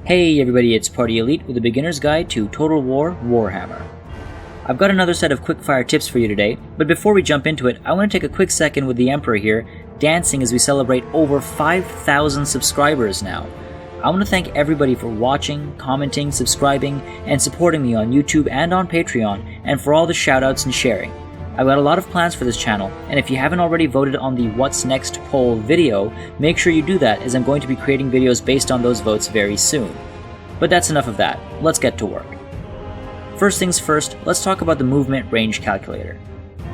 Hey everybody, it's Party Elite with a beginner's guide to Total War Warhammer. I've got another set of quickfire tips for you today, but before we jump into it, I want to take a quick second with the Emperor here, dancing as we celebrate over 5,000 subscribers now. I want to thank everybody for watching, commenting, subscribing, and supporting me on YouTube and on Patreon, and for all the shoutouts and sharing. I've got a lot of plans for this channel, and if you haven't already voted on the What's Next poll video, make sure you do that, as I'm going to be creating videos based on those votes very soon. But that's enough of that, let's get to work. First things first, let's talk about the movement range calculator.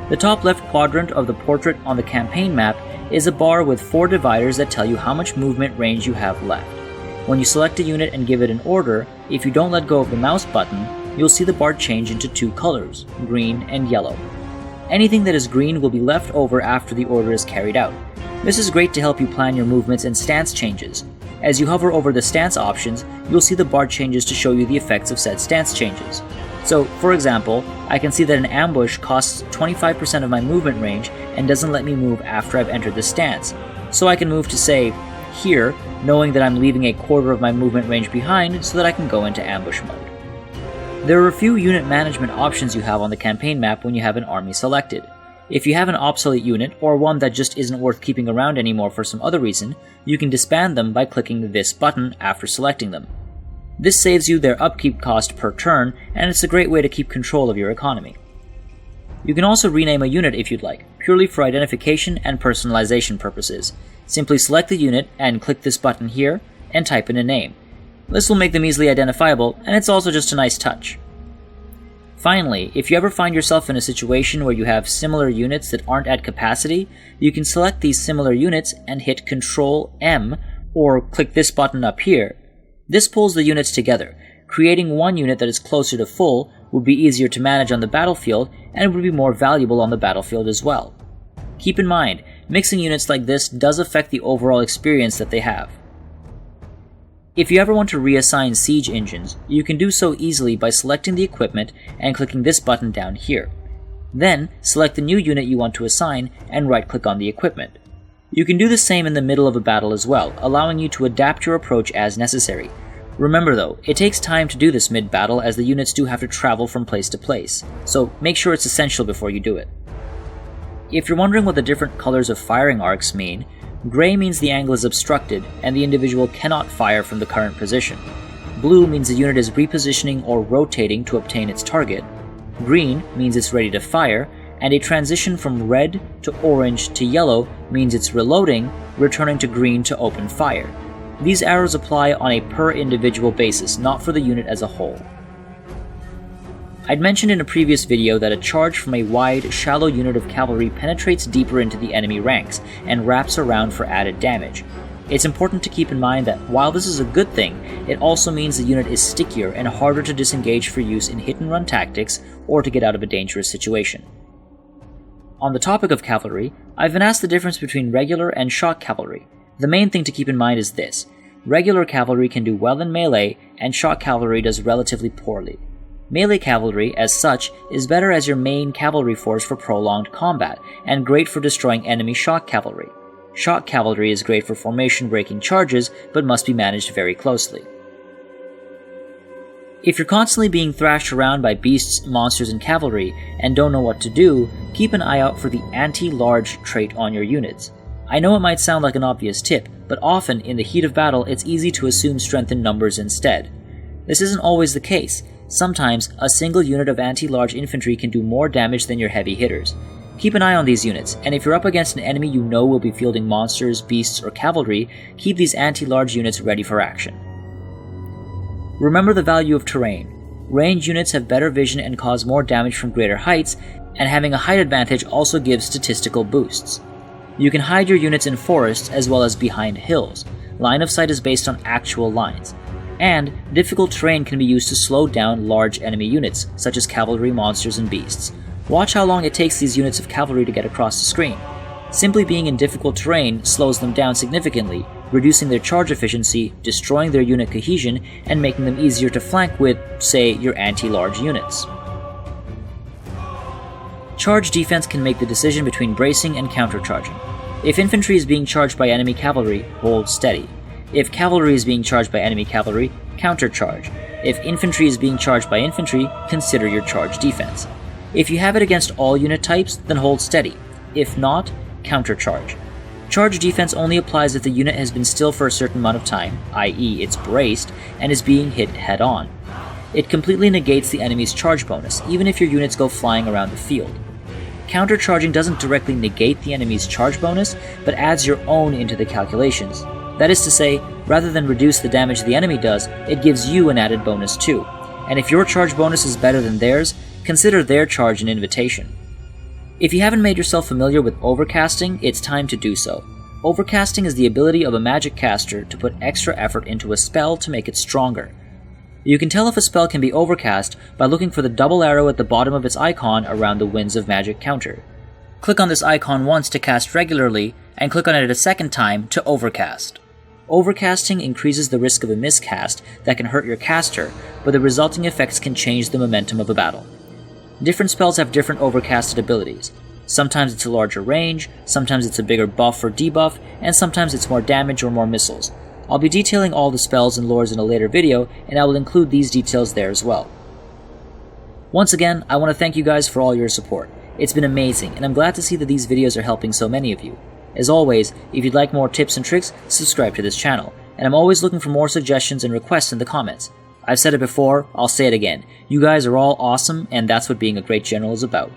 The top left quadrant of the portrait on the campaign map is a bar with 4 dividers that tell you how much movement range you have left. When you select a unit and give it an order, if you don't let go of the mouse button, you'll see the bar change into 2 colors, green and yellow. Anything that is green will be left over after the order is carried out. This is great to help you plan your movements and stance changes. As you hover over the stance options, you'll see the bar changes to show you the effects of said stance changes. So, for example, I can see that an ambush costs 25% of my movement range and doesn't let me move after I've entered the stance. So I can move to, say, here, knowing that I'm leaving a quarter of my movement range behind so that I can go into ambush mode. There are a few unit management options you have on the campaign map when you have an army selected. If you have an obsolete unit, or one that just isn't worth keeping around anymore for some other reason, you can disband them by clicking this button after selecting them. This saves you their upkeep cost per turn, and it's a great way to keep control of your economy. You can also rename a unit if you'd like, purely for identification and personalization purposes. Simply select the unit and click this button here, and type in a name. This will make them easily identifiable, and it's also just a nice touch. Finally, if you ever find yourself in a situation where you have similar units that aren't at capacity, you can select these similar units and hit Ctrl M, or click this button up here. This pulls the units together. Creating one unit that is closer to full would be easier to manage on the battlefield, and would be more valuable on the battlefield as well. Keep in mind, mixing units like this does affect the overall experience that they have. If you ever want to reassign siege engines, you can do so easily by selecting the equipment and clicking this button down here. Then, select the new unit you want to assign and right-click on the equipment. You can do the same in the middle of a battle as well, allowing you to adapt your approach as necessary. Remember though, it takes time to do this mid-battle, as the units do have to travel from place to place, so make sure it's essential before you do it. If you're wondering what the different colors of firing arcs mean, gray means the angle is obstructed and the individual cannot fire from the current position. Blue means the unit is repositioning or rotating to obtain its target. Green means it's ready to fire, and a transition from red to orange to yellow means it's reloading, returning to green to open fire. These arrows apply on a per individual basis, not for the unit as a whole. I'd mentioned in a previous video that a charge from a wide, shallow unit of cavalry penetrates deeper into the enemy ranks and wraps around for added damage. It's important to keep in mind that while this is a good thing, it also means the unit is stickier and harder to disengage for use in hit-and-run tactics or to get out of a dangerous situation. On the topic of cavalry, I've been asked the difference between regular and shock cavalry. The main thing to keep in mind is this: regular cavalry can do well in melee, and shock cavalry does relatively poorly. Melee cavalry, as such, is better as your main cavalry force for prolonged combat, and great for destroying enemy shock cavalry. Shock cavalry is great for formation-breaking charges, but must be managed very closely. If you're constantly being thrashed around by beasts, monsters, and cavalry, and don't know what to do, keep an eye out for the anti-large trait on your units. I know it might sound like an obvious tip, but often, in the heat of battle, it's easy to assume strength in numbers instead. This isn't always the case. Sometimes, a single unit of anti-large infantry can do more damage than your heavy hitters. Keep an eye on these units, and if you're up against an enemy you know will be fielding monsters, beasts, or cavalry, keep these anti-large units ready for action. Remember the value of terrain. Ranged units have better vision and cause more damage from greater heights, and having a height advantage also gives statistical boosts. You can hide your units in forests as well as behind hills. Line of sight is based on actual lines. And difficult terrain can be used to slow down large enemy units, such as cavalry, monsters, and beasts. Watch how long it takes these units of cavalry to get across the screen. Simply being in difficult terrain slows them down significantly, reducing their charge efficiency, destroying their unit cohesion, and making them easier to flank with, say, your anti-large units. Charge defense can make the decision between bracing and countercharging. If infantry is being charged by enemy cavalry, hold steady. If cavalry is being charged by enemy cavalry, countercharge. If infantry is being charged by infantry, consider your charge defense. If you have it against all unit types, then hold steady. If not, countercharge. Charge defense only applies if the unit has been still for a certain amount of time, i.e. it's braced, and is being hit head-on. It completely negates the enemy's charge bonus, even if your units go flying around the field. Countercharging doesn't directly negate the enemy's charge bonus, but adds your own into the calculations. That is to say, rather than reduce the damage the enemy does, it gives you an added bonus too. And if your charge bonus is better than theirs, consider their charge an invitation. If you haven't made yourself familiar with overcasting, it's time to do so. Overcasting is the ability of a magic caster to put extra effort into a spell to make it stronger. You can tell if a spell can be overcast by looking for the double arrow at the bottom of its icon around the Winds of Magic counter. Click on this icon once to cast regularly, and click on it a second time to overcast. Overcasting increases the risk of a miscast that can hurt your caster, but the resulting effects can change the momentum of a battle. Different spells have different overcasted abilities. Sometimes it's a larger range, sometimes it's a bigger buff or debuff, and sometimes it's more damage or more missiles. I'll be detailing all the spells and lores in a later video, and I will include these details there as well. Once again, I want to thank you guys for all your support. It's been amazing, and I'm glad to see that these videos are helping so many of you. As always, if you'd like more tips and tricks, subscribe to this channel, and I'm always looking for more suggestions and requests in the comments. I've said it before, I'll say it again. You guys are all awesome, and that's what being a great general is about.